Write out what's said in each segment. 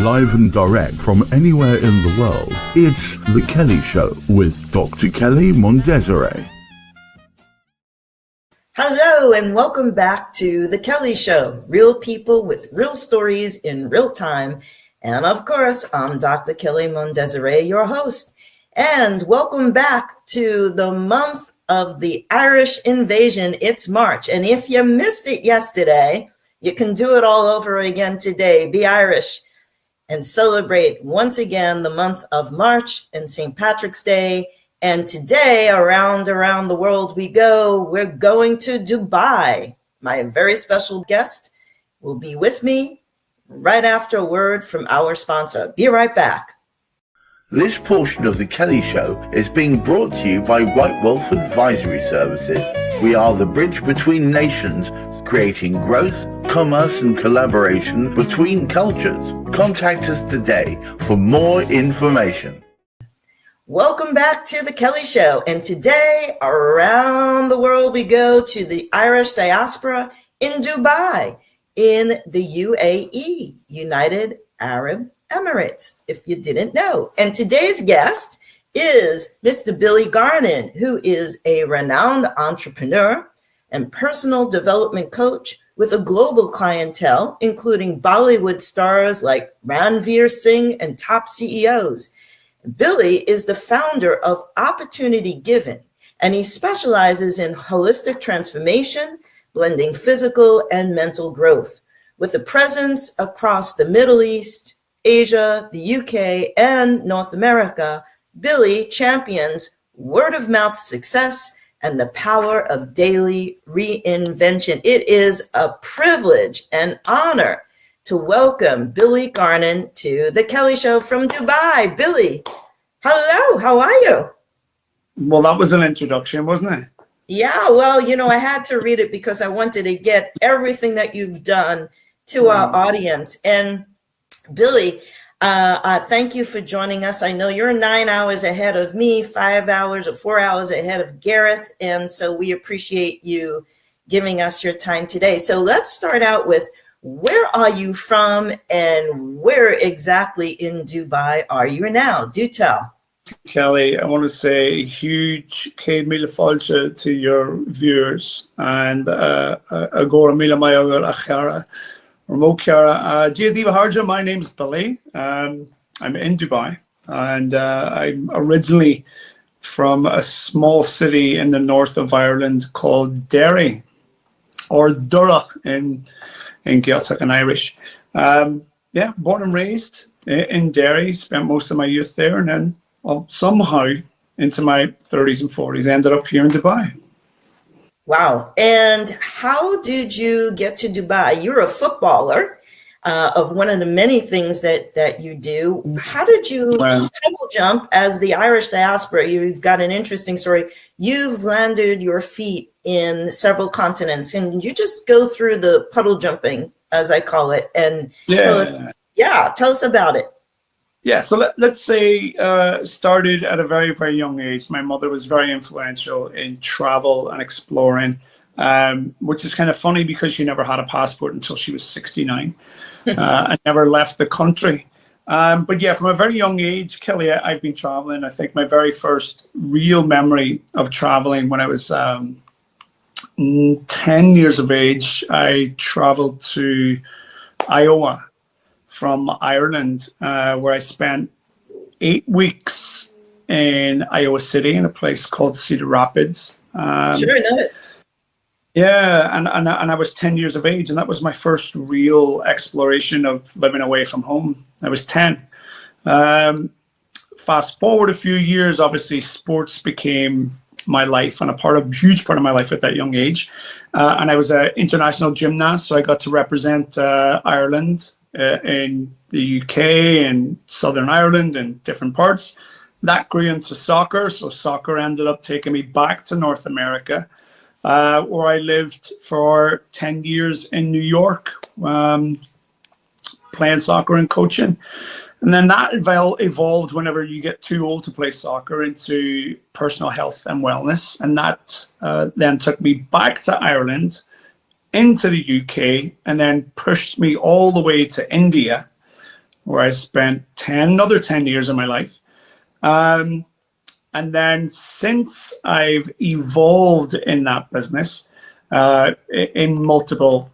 Live and direct from anywhere in the world, it's The Kelley Show with Dr. Kelley Mondesire. Hello and welcome back to The Kelley Show, real people with real stories in real time. And of course, I'm Dr. Kelley Mondesire, your host. And welcome back to the month of the Irish invasion. It's March. And if you missed it yesterday, you can do it all over again today. Be Irish and celebrate once again the month of March and St. Patrick's Day. And today, around the world we go, we're going to Dubai. My very special guest will be with me right after a word from our sponsor. Be right back. This portion of The Kelley Show is being brought to you by White Wolf Advisory Services. We are the bridge between nations, creating growth, commerce and collaboration between cultures. Contact us today for more information. Welcome back to The Kelley Show. And today, around the world we go to the Irish diaspora in Dubai, in the UAE, United Arab Emirates, if you didn't know. And today's guest is Mr. Billy Garnon, who is a renowned entrepreneur and personal development coach with a global clientele, including Bollywood stars like Ranveer Singh and top CEOs. Billy is the founder of Opportunity Given, and he specializes in holistic transformation, blending physical and mental growth. With a presence across the Middle East, Asia, the UK, and North America, Billy champions word-of-mouth success and the power of daily reinvention. It is a privilege and honor to welcome Billy Garnon to The Kelley Show from Dubai. Billy, hello, how are you? Well, that was an introduction, wasn't it? Yeah, well, I had to read it because I wanted to get everything that you've done to our audience. And Billy, thank you for joining us. I know you're 9 hours ahead of me, 5 hours or 4 hours ahead of Gareth. And so we appreciate you giving us your time today. So let's start out with, where are you from and where exactly in Dubai are you now? Do tell. Kelley, I want to say a huge Céad Míle Fáilte to your viewers, and Agora Míle Maiagar Achara. Remote Chiara. Diva Harja, my name's Billy. I'm in Dubai, and I'm originally from a small city in the north of Ireland called Derry, or Durrach in Gaeltacht and Irish. Born and raised in Derry, spent most of my youth there, and then somehow into my 30s and 40s, ended up here in Dubai. Wow. And how did you get to Dubai? You're a footballer of one of the many things that you do. How did you double jump as the Irish diaspora? You've got an interesting story. You've landed your feet in several continents, and you just go through the puddle jumping, as I call it. And tell us about it. Yeah, so let's say started at a very, very young age. My mother was very influential in travel and exploring, which is kind of funny because she never had a passport until she was 69 and never left the country. But yeah, from a very young age, Kelley, I've been traveling. I think my very first real memory of traveling when I was 10 years of age, I traveled to Iowa from Ireland, where I spent 8 weeks in Iowa City in a place called Cedar Rapids. Sure, I know it. Yeah, and I was 10 years of age, and that was my first real exploration of living away from home. I was 10. Fast forward a few years, obviously sports became my life and a huge part of my life at that young age. And I was an international gymnast, so I got to represent Ireland in the UK and Southern Ireland and different parts. That grew into soccer, so soccer ended up taking me back to North America, where I lived for 10 years in New York, playing soccer and coaching. And then that evolved whenever you get too old to play soccer into personal health and wellness. And that then took me back to Ireland, into the UK, and then pushed me all the way to India, where I spent another 10 years of my life. And then since I've evolved in that business in multiple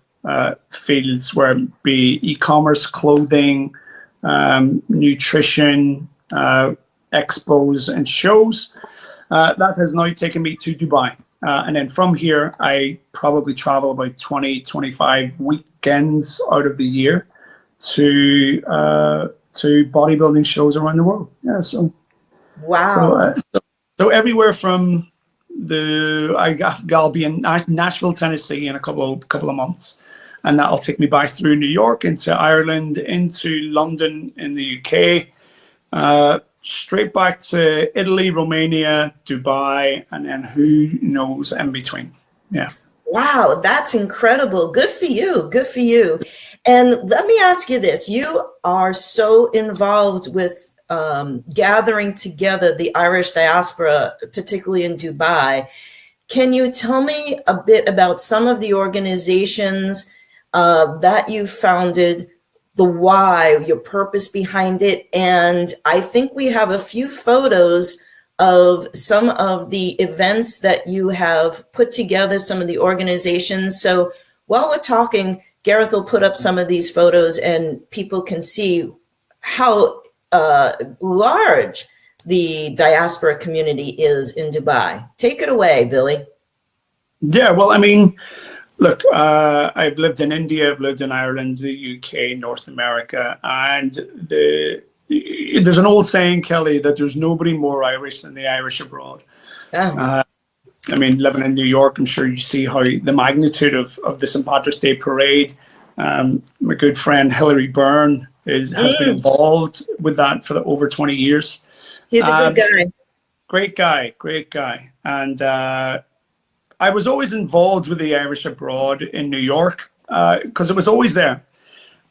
fields, where it be e-commerce, clothing, nutrition, expos and shows, that has now taken me to Dubai. And then from here, I probably travel about 20, 25 weekends out of the year to bodybuilding shows around the world. Yeah, so wow. So everywhere from I'll be in Nashville, Tennessee in a couple of months, and that'll take me back through New York, into Ireland, into London in the UK, straight back to Italy, Romania, Dubai, and then who knows in between. Yeah. Wow, that's incredible. Good for you. Good for you. And let me ask you this. You are so involved with gathering together the Irish diaspora, particularly in Dubai. Can you tell me a bit about some of the organizations that you founded, the why, your purpose behind it? And I think we have a few photos of some of the events that you have put together, some of the organizations. So while we're talking, Gareth will put up some of these photos and people can see how large the diaspora community is in Dubai. Take it away, Billy. Yeah, well, I mean, look, I've lived in India, I've lived in Ireland, the UK, North America, and there's an old saying, Kelley, that there's nobody more Irish than the Irish abroad. Oh. I mean, living in New York, I'm sure you see how the magnitude of the St. Patrick's Day parade. My good friend Hilary Byrne has been involved with that for over 20 years. He's a good guy. Great guy. And I was always involved with the Irish abroad in New York because it was always there.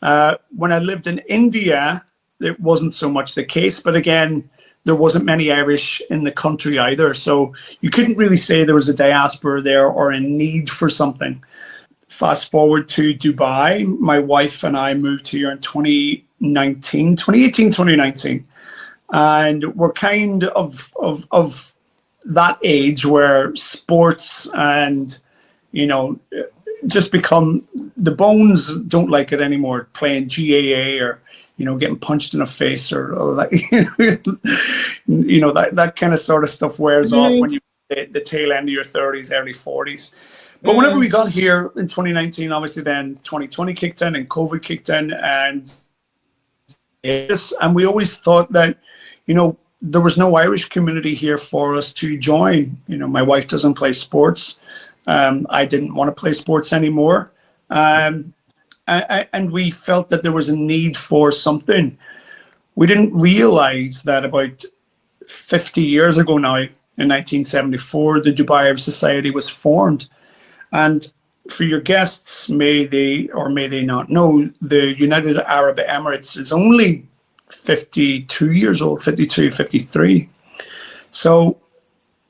When I lived in India, it wasn't so much the case, but again, there wasn't many Irish in the country either. So you couldn't really say there was a diaspora there or a need for something. Fast forward to Dubai, my wife and I moved here in 2018, 2019. And we're kind of that age where sports and, just become, the bones don't like it anymore, playing GAA or, getting punched in the face or that, that kind of sort of stuff wears off when you the tail end of your 30s, early 40s. But whenever we got here in 2019, obviously then 2020 kicked in and COVID kicked in, and we always thought that, there was no Irish community here for us to join. My wife doesn't play sports. I didn't want to play sports anymore. And we felt that there was a need for something. We didn't realize that about 50 years ago now, in 1974, the Dubai Irish Society was formed. And for your guests, may they or may they not know, the United Arab Emirates is only 52 years old, 52, 53. So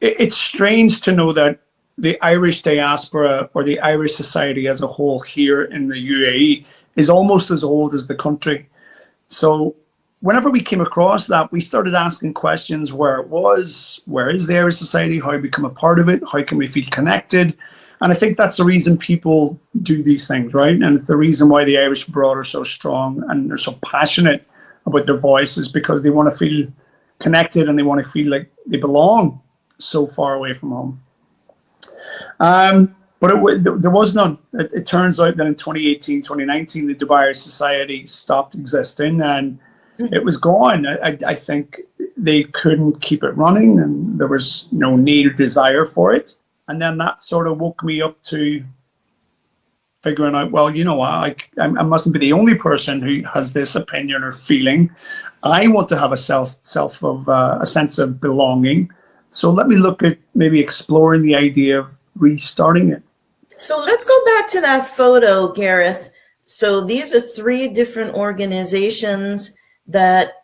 it's strange to know that the Irish diaspora or the Irish society as a whole here in the UAE is almost as old as the country. So whenever we came across that, we started asking questions: where it was, where is the Irish society, how we become a part of it, how can we feel connected? And I think that's the reason people do these things, right? And it's the reason why the Irish abroad are so strong and they're so passionate about their voices, because they want to feel connected and they want to feel like they belong so far away from home. But there was none. It turns out that in 2018, 2019, the Dubai Irish Society stopped existing and it was gone. I think they couldn't keep it running and there was no need or desire for it. And then that sort of woke me up to figuring out, well, I mustn't be the only person who has this opinion or feeling. I want to have a a sense of belonging. So let me look at maybe exploring the idea of restarting it. So let's go back to that photo, Gareth. So these are 3 different organizations that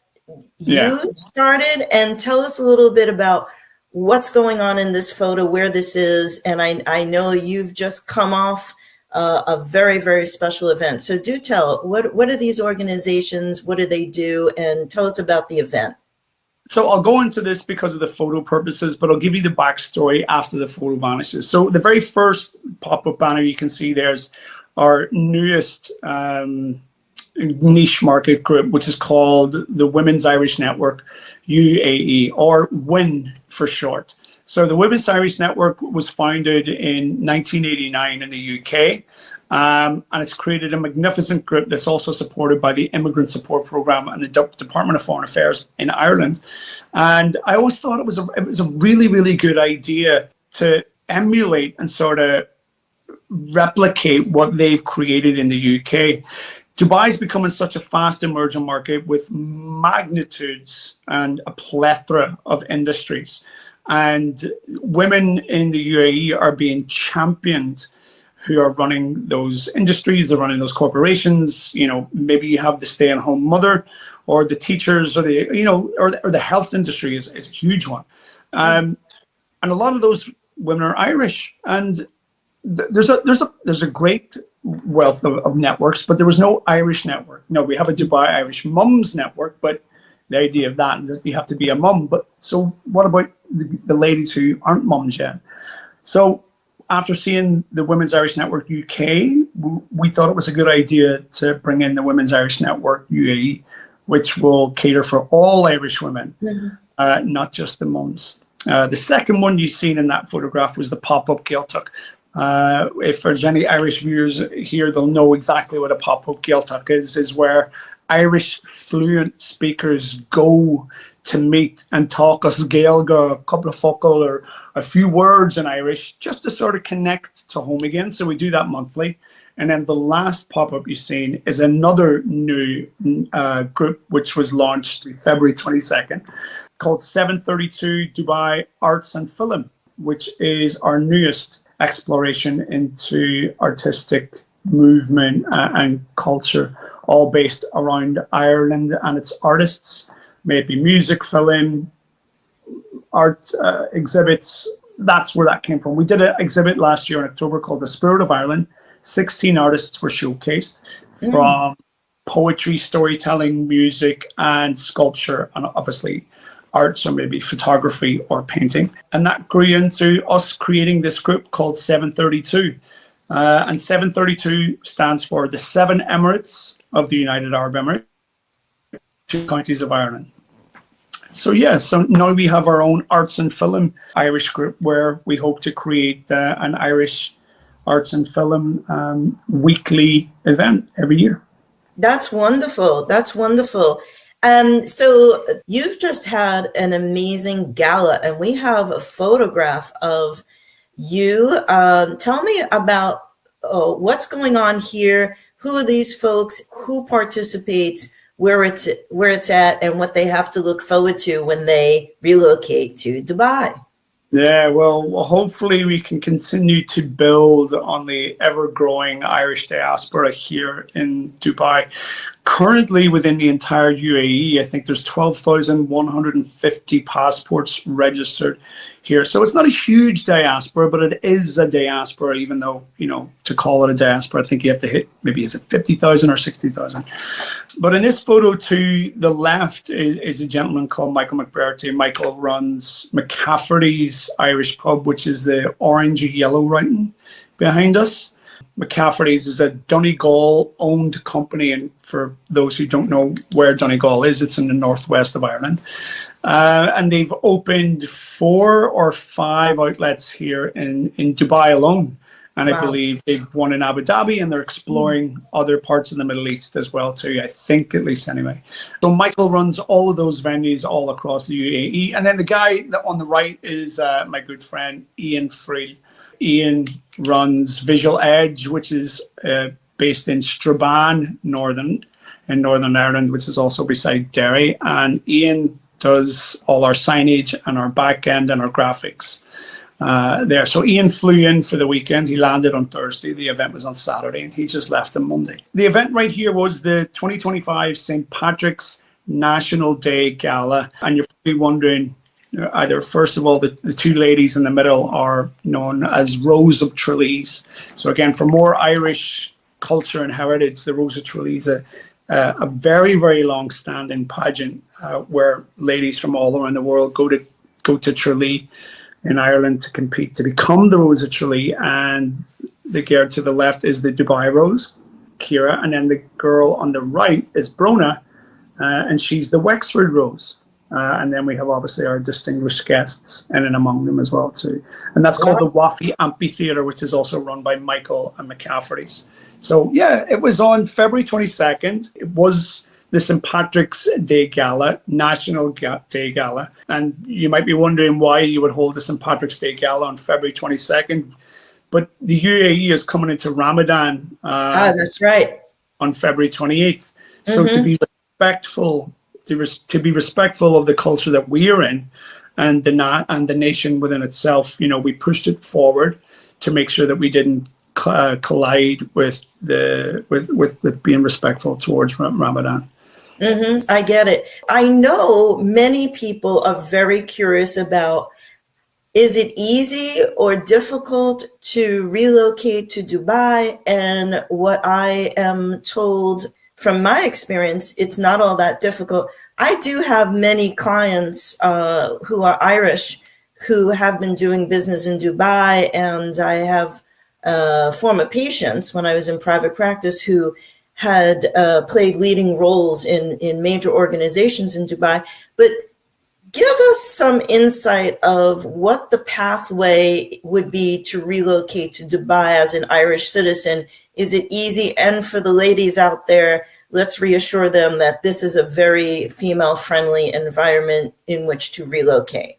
you started, and tell us a little bit about what's going on in this photo, where this is. And I know you've just come off a very, very special event. So do tell, what are these organizations? What do they do? And tell us about the event. So I'll go into this because of the photo purposes, but I'll give you the backstory after the photo vanishes. So the very first pop-up banner you can see there's our newest niche market group, which is called the Women's Irish Network, UAE, or WIN for short. So the Women's Irish Network was founded in 1989 in the UK. And it's created a magnificent group that's also supported by the Immigrant Support Program and the Department of Foreign Affairs in Ireland. And I always thought it was a really, really good idea to emulate and sort of replicate what they've created in the UK. Dubai is becoming such a fast emerging market with magnitudes and a plethora of industries. And women in the UAE are being championed who are running those industries, they're running those corporations. You know, maybe you have the stay-at-home mother, or the teachers, or the, you know, or the health industry is a huge one. And a lot of those women are Irish, and there's a great wealth of networks, but there was no Irish network. No, we have a Dubai Irish Mums Network, but the idea of that is you have to be a mum. But so what about the ladies who aren't mums yet? So after seeing the Women's Irish Network UK, we thought it was a good idea to bring in the Women's Irish Network UAE, which will cater for all Irish women, not just the mums. The second one you've seen in that photograph was the pop-up Gaeltacht. If there's any Irish viewers here, they'll know exactly what a pop-up Gaeltacht is where Irish fluent speakers go to meet and talk us Gaeilge, a couple of focal or a few words in Irish, just to sort of connect to home again. So we do that monthly. And then the last pop-up you've seen is another new group, which was launched February 22nd, called 732 Dubai Arts and Film, which is our newest exploration into artistic movement and culture, all based around Ireland and its artists. Maybe music, film, art exhibits. That's where that came from. We did an exhibit last year in October called The Spirit of Ireland. 16 artists were showcased from poetry, storytelling, music, and sculpture, and obviously art, so maybe photography or painting. And that grew into us creating this group called 732. And 732 stands for the 7 Emirates of the United Arab Emirates, 2 counties of Ireland. So so now we have our own arts and film Irish group where we hope to create an Irish arts and film weekly event every year. That's wonderful. That's wonderful. So you've just had an amazing gala, and we have a photograph of you. Tell me about what's going on here. Who are these folks? Who participates? Where it's at, and what they have to look forward to when they relocate to Dubai. Yeah, well, hopefully we can continue to build on the ever-growing Irish diaspora here in Dubai. Currently, within the entire UAE, I think there's 12,150 passports registered here. So it's not a huge diaspora, but it is a diaspora, even though, you know, to call it a diaspora, I think you have to hit, maybe is it 50,000 or 60,000? But in this photo to the left is a gentleman called Michael McBrearty. Michael runs McCafferty's Irish Pub, which is the orangey yellow writing behind us. McCafferty's is a Donegal owned company, and for those who don't know where Donegal is, it's in the northwest of Ireland. And they've opened 4 or 5 outlets here in Dubai alone. And I believe they've one in Abu Dhabi, and they're exploring other parts of the Middle East as well too, I think, at least anyway. So Michael runs all of those venues all across the UAE. And then the guy that on the right is my good friend, Ian Freel. Ian runs Visual Edge, which is based in Strabane, Northern Ireland, which is also beside Derry. And Ian does all our signage and our back end and our graphics there. So Ian flew in for the weekend. He landed on Thursday. The event was on Saturday, and he just left on Monday. The event right here was the 2025 St. Patrick's National Day Gala. And you're probably wondering, either, first of all, the two ladies in the middle are known as Rose of Tralee. So again, for more Irish culture and heritage, the Rose of Tralee is a very, very long-standing pageant where ladies from all around the world go to Tralee in Ireland to compete to become the Rose of Tralee. And the girl to the left is the Dubai Rose, Ciara, and then the girl on the right is Brona, and she's the Wexford Rose. And then we have obviously our distinguished guests in and among them as well too. And that's called the Waffy Amphitheatre, which is also run by Michael and McCafferty's. So yeah, it was on February 22nd. It was the St. Patrick's Day Gala, National Day Gala. And you might be wondering why you would hold the St. Patrick's Day Gala on February 22nd. But the UAE is coming into Ramadan. That's right. On February 28th. So to be respectful, to be respectful of the culture that we are in, and the nation within itself, we pushed it forward to make sure that we didn't collide with being respectful towards Ramadan. I get it. I know many people are very curious about, is it easy or difficult to relocate to Dubai? And what I am told from my experience, it's not all that difficult. I do have many clients who are Irish who have been doing business in Dubai, and I have former patients when I was in private practice who had played leading roles in major organizations in Dubai. But give us some insight of what the pathway would be to relocate to Dubai as an Irish citizen. Is it easy? And for the ladies out there, let's reassure them that this is a very female-friendly environment in which to relocate.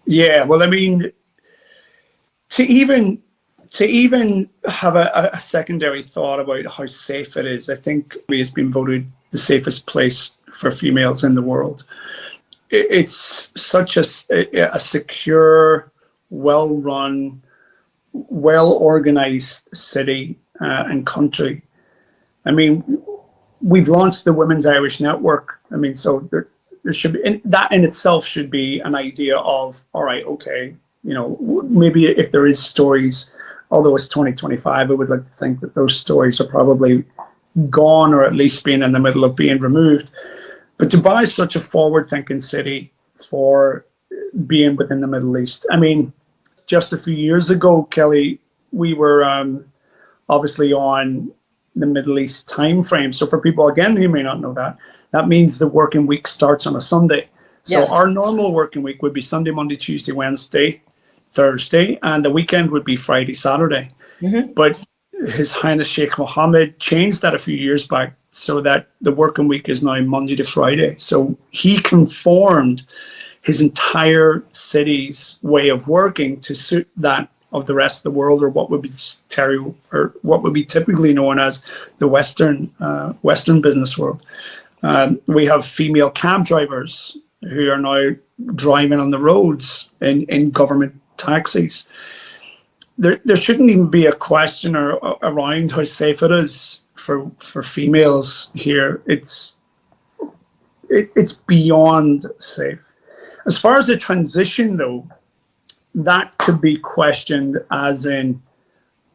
Yeah, well, I mean, to even have a secondary thought about how safe it is, I think it's been voted the safest place for females in the world. It's such a secure, well-run, well-organized city and country. I mean, we've launched the Women's Irish Network. I mean, so there should be, that in itself should be an idea of, all right, okay, maybe if there is stories, although it's 2025, I would like to think that those stories are probably gone or at least being in the middle of being removed. But Dubai is such a forward-thinking city for being within the Middle East. I mean, just a few years ago, Kelley, we were obviously on the Middle East time frame. So for people, again, who may not know that means the working week starts on a Sunday. So Yes. Our normal working week would be Sunday, Monday, Tuesday, Wednesday, Thursday, and the weekend would be Friday, Saturday. But His Highness Sheikh Mohammed changed that a few years back so that the working week is now Monday to Friday. So he conformed his entire city's way of working to suit that of the rest of the world, or what would be typically known as the Western business world. We have female cab drivers who are now driving on the roads in government taxis. There shouldn't even be a question around how safe it is for females here. It's beyond safe. As far as the transition, though, that could be questioned as in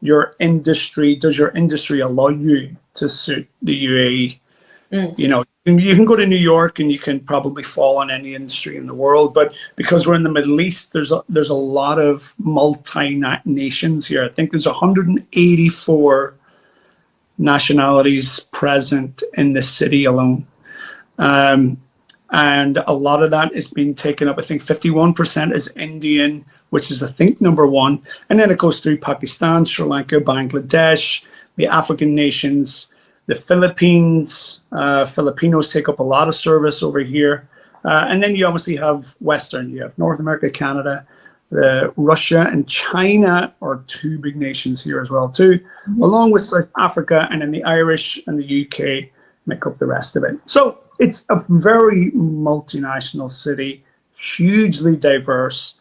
your industry. Does your industry allow you to suit the UAE? You can go to New York and you can probably fall on any industry in the world, but because we're in the Middle East, there's a lot of multi-nations here. I think there's 184 nationalities present in the city alone. And a lot of that is being taken up. I think 51% is Indian, which is, I think, number one. And then it goes through Pakistan, Sri Lanka, Bangladesh, the African nations, the Philippines. Filipinos take up a lot of service over here. And then you obviously have Western. You have North America, Canada, Russia and China are two big nations here as well too, along with South Africa, and then the Irish and the UK make up the rest of it. So it's a very multinational city, hugely diverse,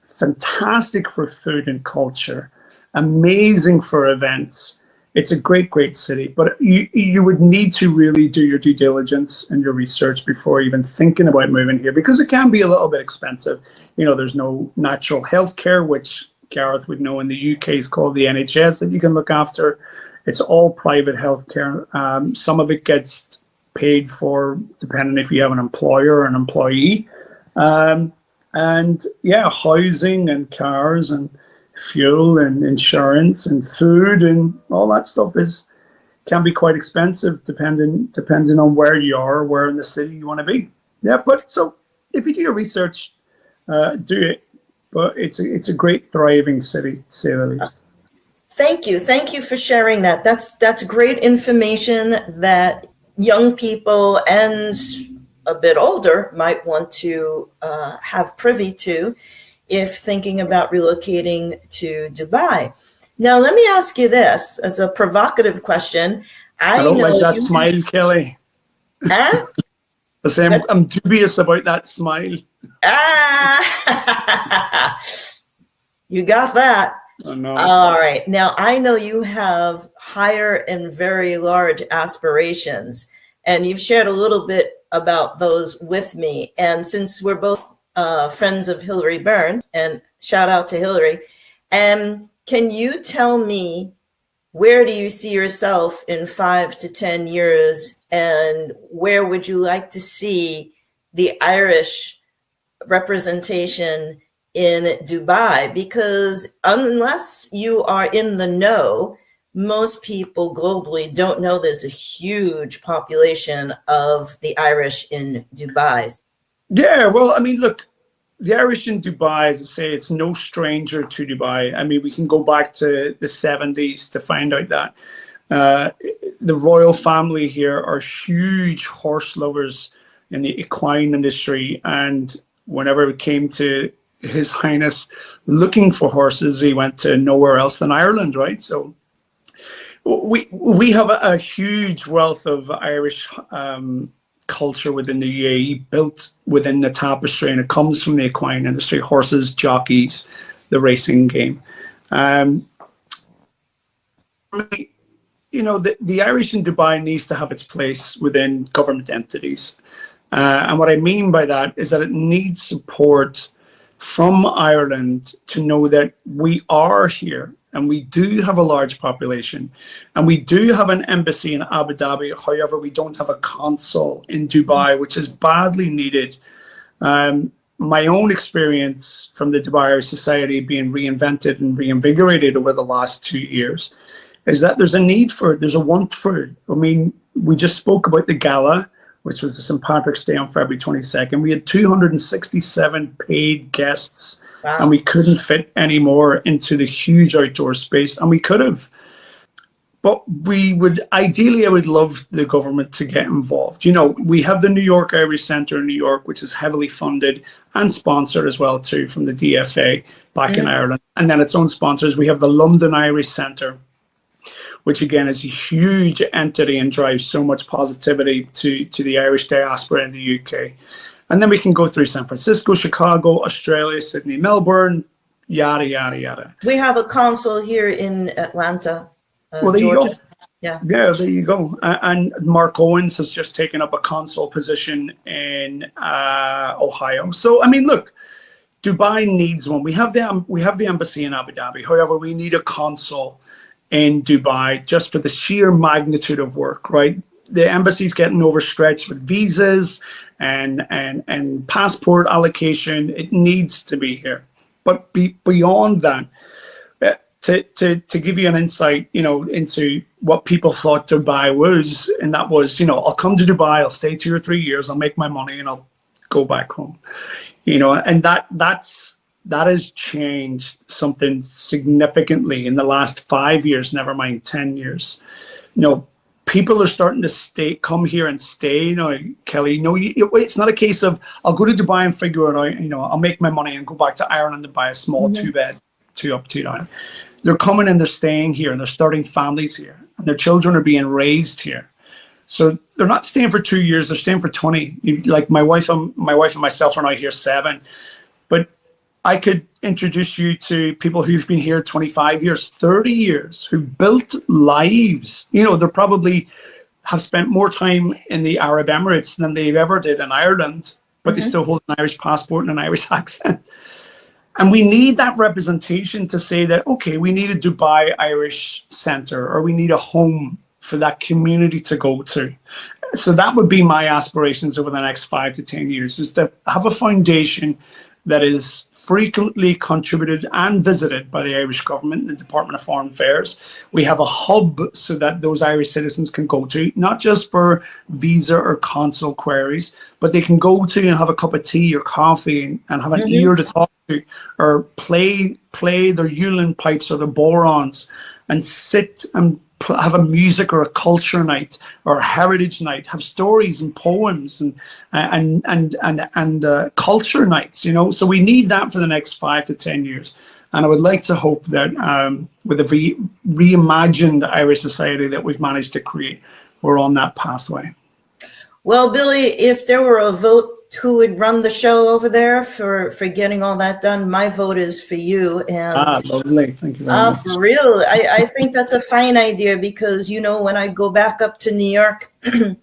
fantastic for food and culture, amazing for events. It's a great city, but you would need to really do your due diligence and your research before even thinking about moving here, because it can be a little bit expensive. You know, there's no natural health care, which Gareth would know in the UK is called the NHS, that you can look after. It's all private health care. Some of it gets paid for depending if you have an employer or an employee. And yeah, housing and cars and fuel and insurance and food and all that stuff can be quite expensive depending on where you are, where in the city you want to be. Yeah, but so if you do your research, do it. But it's a great thriving city, to say the least. Thank you for sharing that. That's great information that young people and a bit older might want to have privy to if thinking about relocating to Dubai. Now, let me ask you this as a provocative question. I don't like that smile, Kelley. Huh? I'm dubious about that smile. You got that. Oh, no. All right. Now, I know you have higher and very large aspirations, and you've shared a little bit about those with me. And since we're both friends of Hillary Byrne, and shout out to Hillary, can you tell me, where do you see yourself in 5 to 10 years, and where would you like to see the Irish representation in Dubai? Because unless you are in the know, most people globally don't know there's a huge population of the Irish in Dubai. Yeah, well, I mean, look, the Irish in Dubai, as I say, it's no stranger to Dubai. I mean, we can go back to the 70s to find out that the royal family here are huge horse lovers in the equine industry. And whenever it came to His Highness looking for horses, he went to nowhere else than Ireland, right? So we have a huge wealth of Irish culture within the UAE, built within the tapestry, and it comes from the equine industry: horses, jockeys, the racing game. You know, the Irish in Dubai needs to have its place within government entities. And what I mean by that is that it needs support from Ireland to know that we are here, and we do have a large population, and we do have an embassy in Abu Dhabi. However, we don't have a consul in Dubai, which is badly needed. My own experience from the Dubai Irish Society being reinvented and reinvigorated over the last 2 years is that there's a need for it, there's a want for it. I mean, we just spoke about the Gala, which was the St. Patrick's Day on February 22nd. We had 267 paid guests. Wow. And we couldn't fit any more into the huge outdoor space, and we could have. But I would love the government to get involved. You know, we have the New York Irish Centre in New York, which is heavily funded and sponsored as well too from the DFA back in Ireland. And then its own sponsors. We have the London Irish Centre, which again is a huge entity and drives so much positivity to the Irish diaspora in the UK. And then we can go through San Francisco, Chicago, Australia, Sydney, Melbourne, yada, yada, yada. We have a consul here in Atlanta, well, there Georgia. You go. Yeah, there you go. And Mark Owens has just taken up a consul position in Ohio. So, I mean, look, Dubai needs one. We have the embassy in Abu Dhabi. However, we need a consul in Dubai just for the sheer magnitude of work, right? The embassy's getting overstretched with visas and passport allocation. It needs to be here. But beyond that, to give you an insight, you know, into what people thought Dubai was, and that was, you know, I'll come to Dubai, I'll stay 2 or 3 years, I'll make my money, and I'll go back home. You know, and that has changed something significantly in the last 5 years, never mind 10 years. You know, people are starting to come here and stay. You know, Kelley, no, it's not a case of I'll go to Dubai and figure it out. You know, I'll make my money and go back to Ireland and buy a small 2-bed, 2 up, 2 down. They're coming and they're staying here, and they're starting families here, and their children are being raised here. So they're not staying for 2 years; they're staying for 20. Like my wife and myself are now here 7, but I could introduce you to people who've been here 25 years, 30 years, who built lives. You know, they probably have spent more time in the Arab Emirates than they ever did in Ireland, but they still hold an Irish passport and an Irish accent. And we need that representation to say that, okay, we need a Dubai Irish Center, or we need a home for that community to go to. So that would be my aspirations over the next 5 to 10 years, is to have a foundation that is frequently contributed and visited by the Irish government, the Department of Foreign Affairs. We have a hub so that those Irish citizens can go to, not just for visa or consul queries, but they can go to and have a cup of tea or coffee and have an ear to talk to, or play their ukulele pipes or the borons, and sit and have a music or a culture night or a heritage night, have stories and poems and culture nights, you know. So we need that for the next 5 to 10 years. And I would like to hope that with a reimagined Irish society that we've managed to create, we're on that pathway. Well, Billy, if there were a vote who would run the show over there for getting all that done, my vote is for you. And lovely. Thank you very much. For real, I think that's a fine idea, because, you know, when I go back up to New York in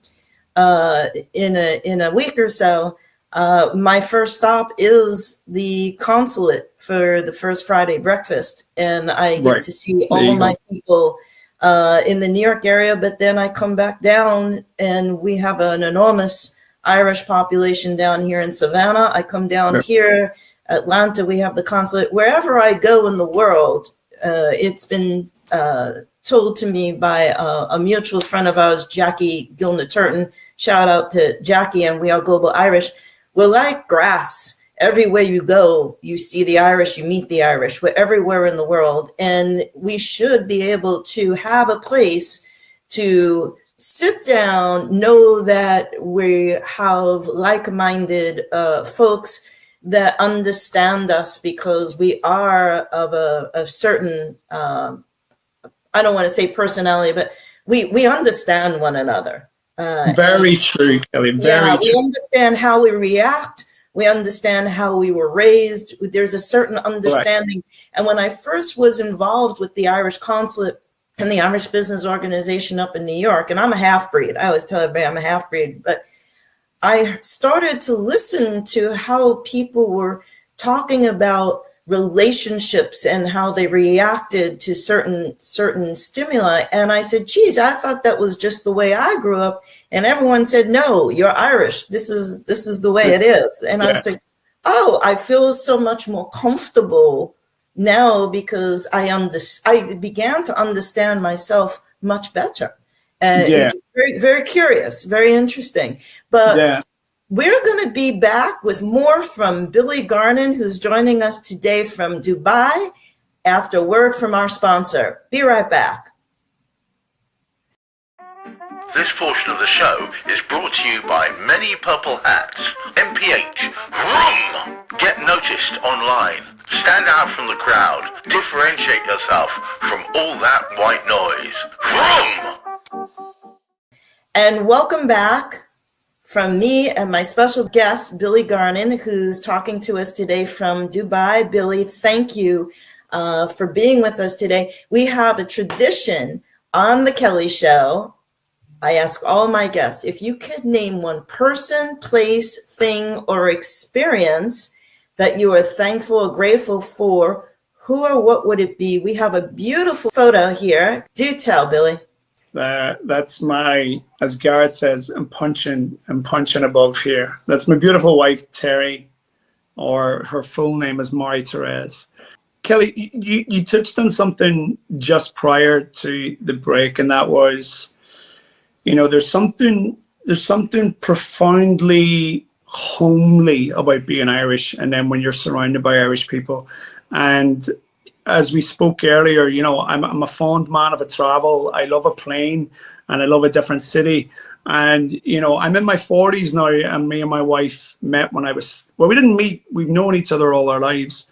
a week or so, my first stop is the consulate for the first Friday breakfast, and I get to see all my people in the New York area. But then I come back down, and we have an enormous Irish population down here in Savannah. I come down here, Atlanta, we have the consulate. Wherever I go in the world, it's been told to me by a mutual friend of ours, Jackie Gilner-Turton. Shout out to Jackie, and we are Global Irish. We're like grass. Everywhere you go, you see the Irish, you meet the Irish. We're everywhere in the world. And we should be able to have a place to sit down, know that we have like-minded folks that understand us, because we are of a certain, I don't want to say personality, but we understand one another. Very true, Kelley. Very true. We understand how we react. We understand how we were raised. There's a certain understanding. Correct. And when I first was involved with the Irish consulate and the Irish Business Organization up in New York, and I'm a half-breed. I always tell everybody I'm a half-breed, but I started to listen to how people were talking about relationships and how they reacted to certain stimuli. And I said, geez, I thought that was just the way I grew up. And everyone said, no, you're Irish. This is the way it is. And I was like, oh, I feel so much more comfortable now, because I began to understand myself much better. Very, very curious, very interesting. But we're going to be back with more from Billy Garnon, who's joining us today from Dubai, after word from our sponsor. Be right back. This portion of the show is brought to you by Many Purple Hats, MPH, Vroom! Get noticed online. Stand out from the crowd. Differentiate yourself from all that white noise. Vroom! And welcome back from me and my special guest, Billy Garnon, who's talking to us today from Dubai. Billy, thank you for being with us today. We have a tradition on the Kelley Show. I ask all my guests, if you could name one person, place, thing, or experience that you are thankful or grateful for, who or what would it be? We have a beautiful photo here. Do tell, Billy. That's my, as Garrett says, I'm punching above here. That's my beautiful wife, Terry, or her full name is Marie-Therese. Kelley, you touched on something just prior to the break, and that was, you know, there's something profoundly homely about being Irish, and then when you're surrounded by Irish people. And as we spoke earlier, you know, I'm a fond man of a travel. I love a plane and I love a different city. And, you know, I'm in my 40s now, and me and my wife met when we didn't meet, we've known each other all our lives,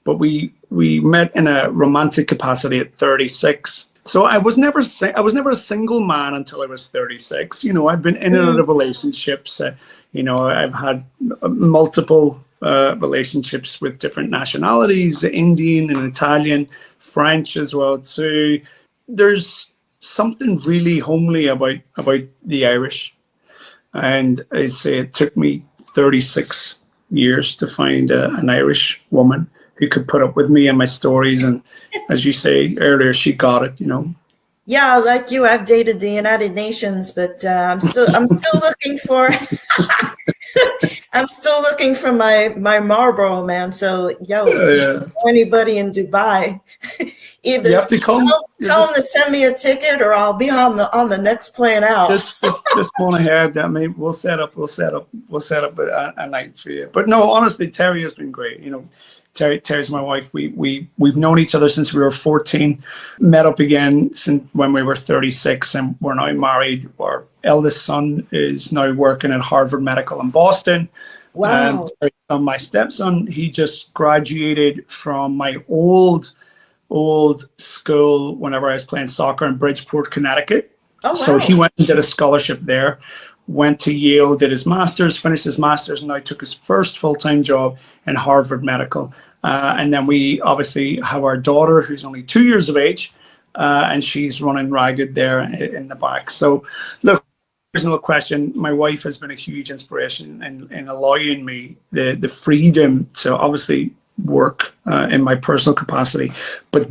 but we met in a romantic capacity at 36. So I was never a single man until I was 36. You know, I've been in and out of relationships. You know, I've had multiple relationships with different nationalities, Indian and Italian, French as well too. There's something really homely about the Irish. And I say it took me 36 years to find an Irish woman who could put up with me and my stories. And as you say earlier, she got it, Yeah, like you, I've dated the United Nations, but I'm still looking for I'm still looking for my Marlboro man. So anybody in Dubai, either you have to come. Tell them to send me a ticket, or I'll be on the next plane out. Just go ahead. I mean, we'll set up a night for you. But no, honestly, Terry has been great. Terry's my wife. We've known each other since we were 14, met up again since when we were 36, and we're now married. Our eldest son is now working at Harvard Medical in Boston. Wow. And my stepson, he just graduated from my old school whenever I was playing soccer in Bridgeport, Connecticut. Oh, wow. So he went and did a scholarship there, went to Yale, did his master's, finished his master's, and now took his first full-time job in Harvard Medical. And then we obviously have our daughter, who's only 2 years of age, and she's running ragged there in the back. So look, there's no question, my wife has been a huge inspiration in allowing me the freedom to obviously work in my personal capacity, but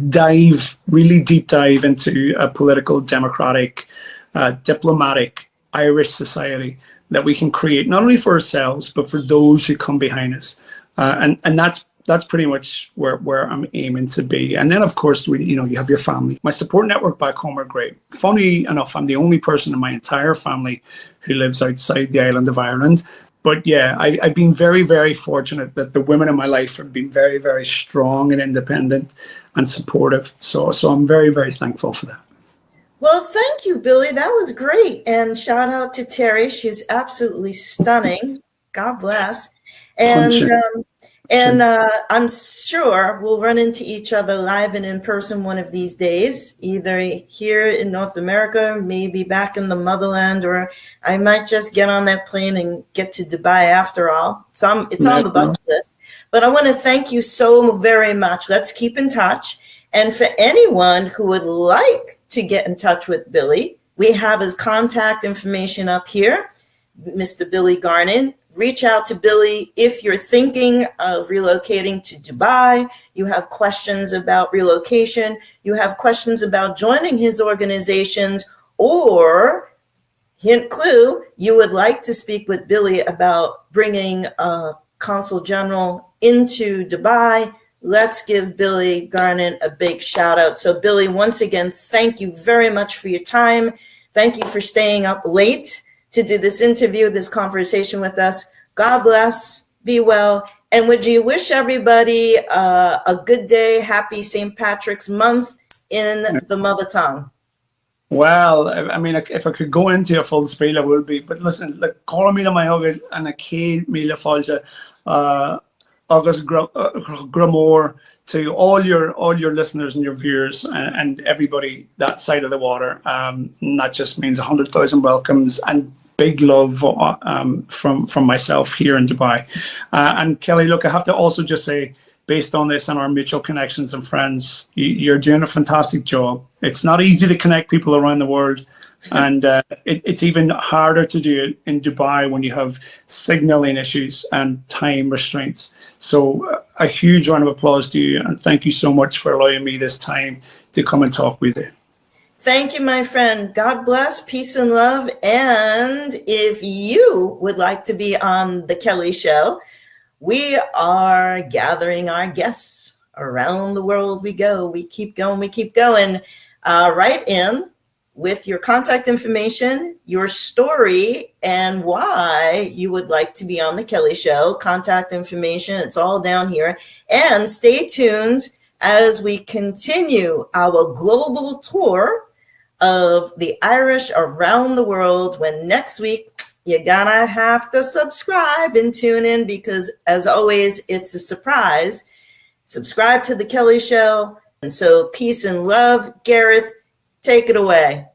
really deep dive into a political, democratic, diplomatic Irish society that we can create not only for ourselves but for those who come behind us, and that's pretty much where I'm aiming to be. And then of course you have your family. My support network back home are great. Funny enough, I'm the only person in my entire family who lives outside the island of Ireland. But yeah, I've been very, very fortunate that the women in my life have been very, very strong and independent and supportive. So I'm very, very thankful for that. Well, thank you, Billy. That was great. And shout out to Terry. She's absolutely stunning. God bless. And I'm sure we'll run into each other live and in person one of these days, either here in North America, maybe back in the motherland, or I might just get on that plane and get to Dubai after all. So it's on the bucket list. But I want to thank you so very much. Let's keep in touch. And for anyone who would like to get in touch with Billy, we have his contact information up here, Mr. Billy Garnon. Reach out to Billy if you're thinking of relocating to Dubai, you have questions about relocation, you have questions about joining his organizations, or, hint clue, you would like to speak with Billy about bringing a consul general into Dubai. Let's give Billy Garnon a big shout out. So Billy, once again, thank you very much for your time. Thank you for staying up late to do this interview, this conversation with us. God bless, be well. And would you wish everybody a good day, happy St. Patrick's month in the mother tongue? Well, I mean, if I could go into a full spiel, I would be. But listen, like, call me to my hug and a kid mila falsa, August Gramore, to all your listeners and your viewers and everybody that side of the water. And that just means 100,000 welcomes and big love from myself here in Dubai. And Kelley, look, I have to also just say, based on this and our mutual connections and friends, you're doing a fantastic job. It's not easy to connect people around the world. And it's even harder to do it in Dubai when you have signaling issues and time restraints. So a huge round of applause to you. And thank you so much for allowing me this time to come and talk with you. Thank you, my friend. God bless, peace and love. And if you would like to be on the Kelley Show, we are gathering our guests around the world. We go, we keep going, we keep going. Write in with your contact information, your story, and why you would like to be on the Kelley Show. Contact information, it's all down here. And stay tuned as we continue our global tour of the Irish around the world, when next week you're gonna have to subscribe and tune in, because as always, it's a surprise. Subscribe to the Kelley Show. And so peace and love. Gareth, take it away.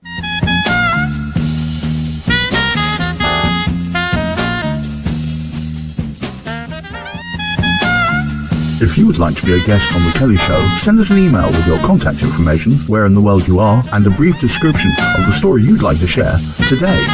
If you would like to be a guest on The Kelley Show, send us an email with your contact information, where in the world you are, and a brief description of the story you'd like to share today.